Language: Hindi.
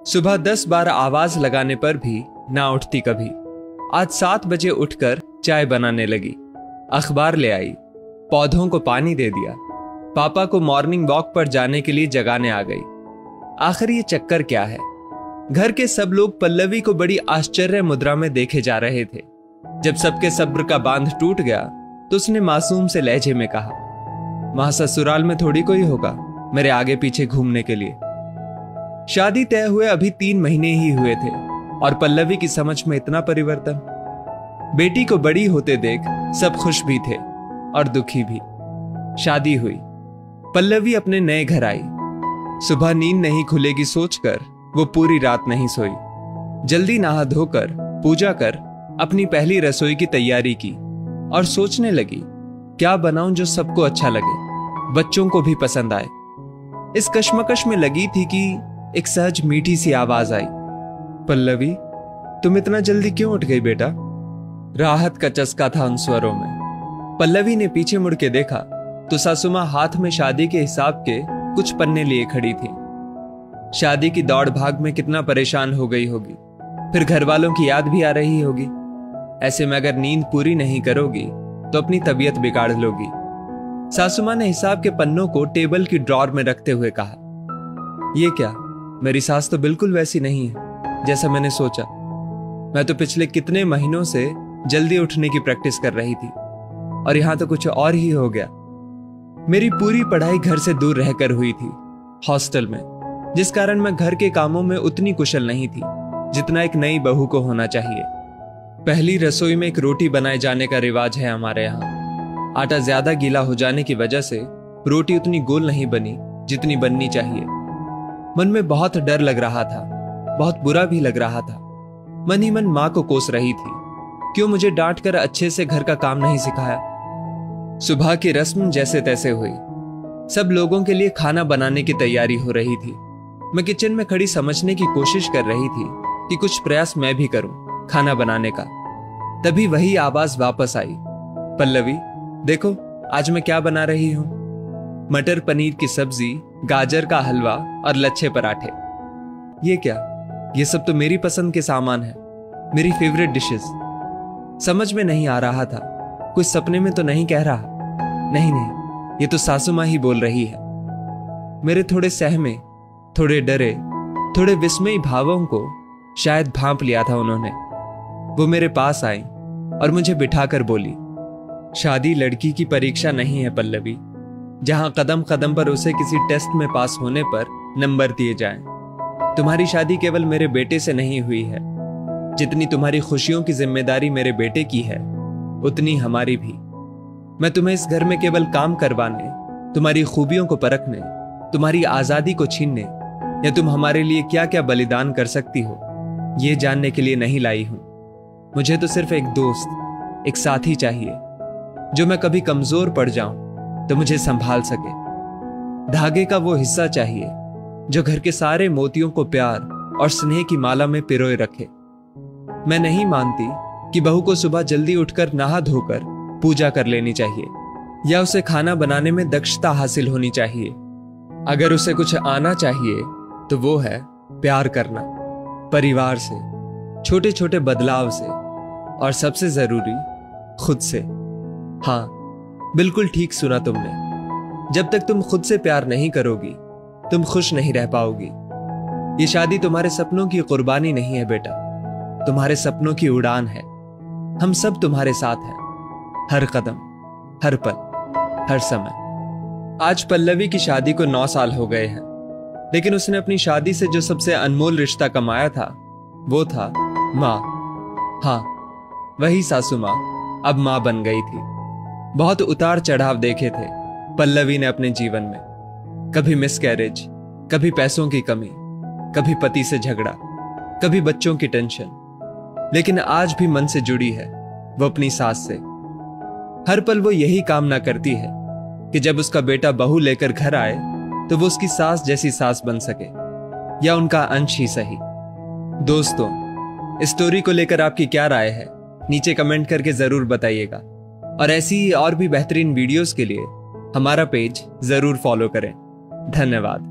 सुबह 10-12 आवाज लगाने पर भी ना उठती कभी। आज 7 बजे उठकर चाय बनाने लगी, अखबार ले आई, पौधों को पानी दे दिया, पापा को मॉर्निंग वॉक पर जाने के लिए जगाने आ गई। आखिर ये चक्कर क्या है? घर के सब लोग पल्लवी को बड़ी आश्चर्य मुद्रा में देखे जा रहे थे। जब सबके सब्र का बांध टूट गया तो उसने मासूम से लहजे में कहा, वहां ससुराल में थोड़ी कोई होगा मेरे आगे पीछे घूमने के लिए। शादी तय हुए अभी 3 महीने ही हुए थे और पल्लवी की समझ में इतना परिवर्तन। बेटी को बड़ी होते देख सब खुश भी थे और दुखी भी। शादी हुई, पल्लवी अपने नए घर आई। सुबह नींद नहीं खुलेगी सोचकर वो पूरी रात नहीं सोई। जल्दी नहा धोकर पूजा कर अपनी पहली रसोई की तैयारी की और सोचने लगी क्या बनाऊं जो सबको अच्छा लगे, बच्चों को भी पसंद आए। इस कश्मकश में लगी थी कि एक सहज मीठी सी आवाज आई, पल्लवी तुम इतना जल्दी क्यों उठ गई बेटा? राहत का चस्का था उन स्वरों में। पल्लवी ने पीछे मुड़ के देखा तो सासू मां हाथ में शादी के हिसाब के कुछ पन्ने लिए खड़ी थी। शादी की दौड़ भाग में कितना परेशान हो गई होगी, फिर घर वालों की याद भी आ रही होगी। ऐसे में अगर नींद पूरी नहीं करोगी तो अपनी तबीयत बिगाड़ लोगी। सासू मां ने हिसाब के पन्नों को टेबल की ड्रॉर में रखते हुए कहा, ये क्या, मेरी सास तो बिल्कुल वैसी नहीं है जैसा मैंने सोचा। मैं तो पिछले कितने महीनों से जल्दी उठने की प्रैक्टिस कर रही थी और यहां तो कुछ और ही हो गया। मेरी पूरी पढ़ाई घर से दूर रहकर हुई थी, हॉस्टल में, जिस कारण मैं घर के कामों में उतनी कुशल नहीं थी जितना एक नई बहू को होना चाहिए। पहली रसोई में एक रोटी बनाए जाने का रिवाज है हमारे यहाँ। आटा ज्यादा गीला हो जाने की वजह से रोटी उतनी गोल नहीं बनी जितनी बननी चाहिए। मन में बहुत डर लग रहा था, बहुत बुरा भी लग रहा था। मन ही मन मां को कोस रही थी, क्यों मुझे डांट कर अच्छे से घर का काम नहीं सिखाया। सुबह की रस्म जैसे तैसे हुई। सब लोगों के लिए खाना बनाने की तैयारी हो रही थी। मैं किचन में खड़ी समझने की कोशिश कर रही थी कि कुछ प्रयास मैं भी करूं खाना बनाने का। तभी वही आवाज वापस आई, पल्लवी देखो आज मैं क्या बना रही हूं। मटर पनीर की सब्जी, गाजर का हलवा और लच्छे पराठे। ये क्या, ये सब तो मेरी पसंद के सामान है, मेरी फेवरेट डिशेस। समझ में नहीं आ रहा था, कुछ सपने में तो नहीं कह रहा। नहीं, ये तो सासू मां ही बोल रही है। मेरे थोड़े सहमे, थोड़े डरे, थोड़े विस्मयी भावों को शायद भांप लिया था उन्होंने। वो मेरे पास आई और मुझे बिठाकर बोली, शादी लड़की की परीक्षा नहीं है पल्लवी, जहां कदम कदम पर उसे किसी टेस्ट में पास होने पर नंबर दिए जाएं। तुम्हारी शादी केवल मेरे बेटे से नहीं हुई है। जितनी तुम्हारी खुशियों की जिम्मेदारी मेरे बेटे की है उतनी हमारी भी। मैं तुम्हें इस घर में केवल काम करवाने, तुम्हारी खूबियों को परखने, तुम्हारी आजादी को छीनने या तुम हमारे लिए क्या क्या बलिदान कर सकती हो ये जानने के लिए नहीं लाई हूं। मुझे तो सिर्फ एक दोस्त, एक साथी चाहिए जो मैं कभी कमजोर पड़ जाऊं तो मुझे संभाल सके। धागे का वो हिस्सा चाहिए जो घर के सारे मोतियों को प्यार और स्नेह की माला में पिरोए रखे। मैं नहीं मानती कि बहू को सुबह जल्दी उठकर नहा धोकर पूजा कर लेनी चाहिए या उसे खाना बनाने में दक्षता हासिल होनी चाहिए। अगर उसे कुछ आना चाहिए तो वो है प्यार करना, परिवार से, छोटे छोटे बदलाव से और सबसे जरूरी खुद से। हाँ, बिल्कुल ठीक सुना तुमने। जब तक तुम खुद से प्यार नहीं करोगी तुम खुश नहीं रह पाओगी। ये शादी तुम्हारे सपनों की कुर्बानी नहीं है बेटा, तुम्हारे सपनों की उड़ान है। हम सब तुम्हारे साथ हैं, हर कदम, हर पल, हर समय। आज पल्लवी की शादी को 9 साल हो गए हैं, लेकिन उसने अपनी शादी से जो सबसे अनमोल रिश्ता कमाया था वो था माँ। हाँ, वही सासू माँ अब माँ बन गई थी। बहुत उतार चढ़ाव देखे थे पल्लवी ने अपने जीवन में। कभी मिसकैरेज, कभी पैसों की कमी, कभी पति से झगड़ा, कभी बच्चों की टेंशन, लेकिन आज भी मन से जुड़ी है वो अपनी सास से। हर पल वो यही कामना करती है कि जब उसका बेटा बहू लेकर घर आए तो वो उसकी सास जैसी सास बन सके, या उनका अंश ही सही। दोस्तों, इस स्टोरी को लेकर आपकी क्या राय है नीचे कमेंट करके जरूर बताइएगा, और ऐसी ही और भी बेहतरीन वीडियोस के लिए हमारा पेज जरूर फॉलो करें। धन्यवाद।